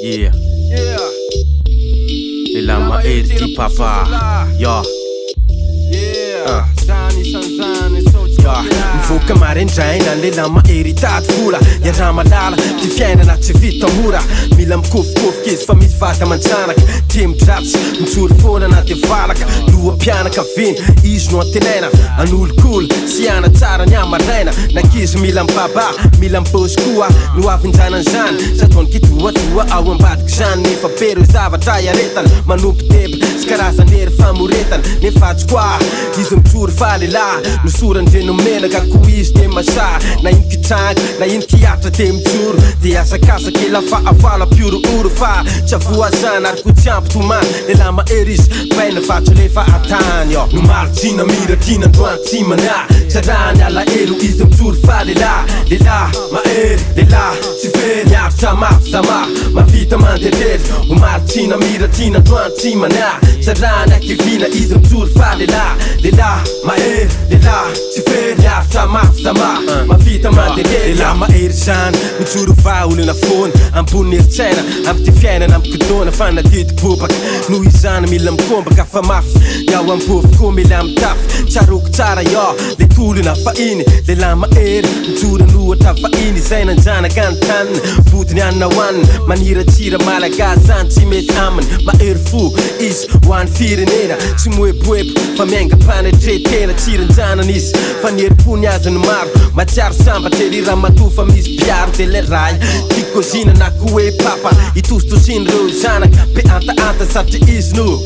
Yeah. Lehilahy mahery ty papa. Ya. Mivoaka maraindraina ny lehilahy mahery tady vola. Iaraha malala ty fiainana tsy vita mora. Mila mikofokofika izy fa misy vata manjanaka. Tia midratsy mijoro foana na dia valaka. Loham-pianakaviana izy no antenaina. An'olokolo sy ana tsara ny amaraina. Nakizy mila mibaba, mila mibôsy koa. No avinjanan'izany sy ataony kitoatoa ao ambadika izany. Nefa pero zavatra iaretana. Manompo teba sy karazan'ery famoretana. Nefa tsy koa izy mijoro fa lehilahy no sorandreno menaka ko izy dia masà. Na ino kitranga na ino kiatra dia mijoro. Dia asakasaka ela fa avala piorooro fa tsy avoazana ary ko tsy ampitomany. Lehilahy mahery izy paina vatso lefa atany. No maritsina miratina androany tsy mana. Tsarany alahelo izy mijoro fa lehilahy. Lehilahy mahery, lehilahy tsy very. Miaritra mafy zama mavita manderery. Ho maritsina miratina androany tsy mana. Tsarany akivina izy mijoro fa lehilahy. Lehilahy mahery, lehilahy tsy very. Miaritra mafy zama mavita manderery. Lehilahy mahery zany mijoro va olona foana. Ambony eritsaina amby ty fiainana amikodona fa nadidi-bobaka. Noho izany mila mikombaka fa mafy. Iao ambovy koa mila mitafy. Tsaroko tsara ya le tolona fa iny. Lehilahy mahery mijoro nohatra fa iny. Izay nanjanaka ny taniny vodiny anina hoaniny. Maniratsira malagasy zany tsy mety aminy. Mahery fo izy hoan'ny firenena. Tsy moeboebo fa miaingam-panetretena. Tsiranjanany izy fa nierim-pony azony maro. Matsiaro sambatra ery raha matoa fa misy piaro de le ray. Tikozina na ko hoe papa itositosiny reo zanaka. Be anta-anta satria izy no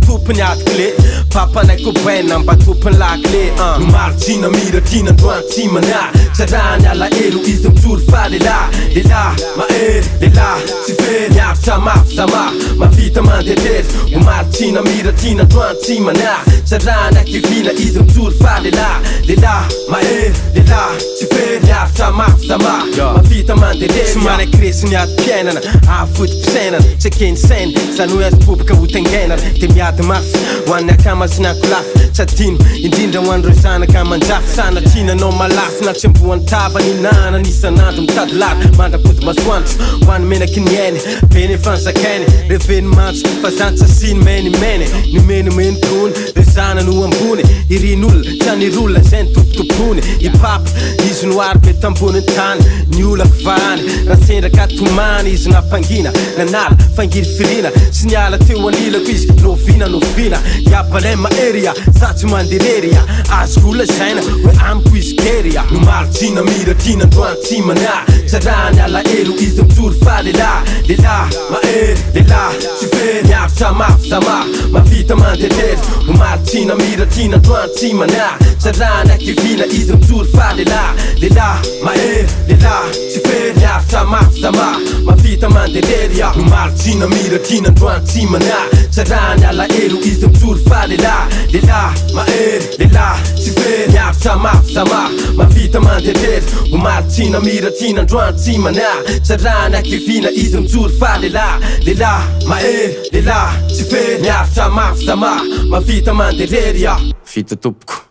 tompony atikile. Papanay ko baina mba tompony lakile. No maritsina miratina androany tsy mana. Tsarany alahelo izy mijoro fa lehilahy. Lehilahy mahery, lehilahy tsy very. Miaritra mafy zama mavita manderery. Ho maritsina miratina androany tsy mana. Tsarany akivina izy mijoro fa lehilahy. Lehilahy mahery, lehilahy tsy very. Miaritra mafy zama mavita manderery. Tsy manakresy miady piainana afody mpisainana. Tsy akeny saina zany hoe azy bobaka ho taingainana. Dia miady mafy ho an'ny akamasiny ankolafy. Tsy adino indrindra ho an'ireo zanaka manjafy. Sanatrinanao malasy na tsy amboan'ny tava ny nana. Isan'andro mitady lary mandrapody masoandro. Ho an'ny menaky ny ainy beny efa nizakainy. Reveny mantso fa zany tsy asiny menimeny. Ny menimeny-tony re zana no ambony. Irin'olona tsy anirolona zay ny tompotompony. I papa izy no ary be tambony tany. Ny olako vahany raha sendraka tomany izy nampangina. Nanala fangiry firina sy niala teo anilako izy novina novina. Iabalay mahery satsy manderery. Azoko lazaina hoe amiko izy kery. No maritsina miratina androany tsy mana. Tsarany alahelo izy mijoro fa lehilahy. Lehilahy mahery, lehilahy tsy very. Miaritra mafy zama mavita manderery. Ho maritsina miratina androany tsy mana. Tsarany akivina izy mijoro fa lehilahy. Lehilahy mahery, lehilahy tsy very. Miaritra mafy zama mavita manderery. Ho maritsina miratina androany tsy mana. Tsarany alahelo izy mijoro fa lehilahy. Lehilahy mahery, lehilahy tsy very. Miaritra mafy zama mavita manderery. Ho maritsina miratina androany tsy mana. Tsarany akivina izy mijoro fa lehilahy. Lehilahy mahery, lehilahy tsy very. Miaritra mafy zama mavita manderery. Vita tompoko.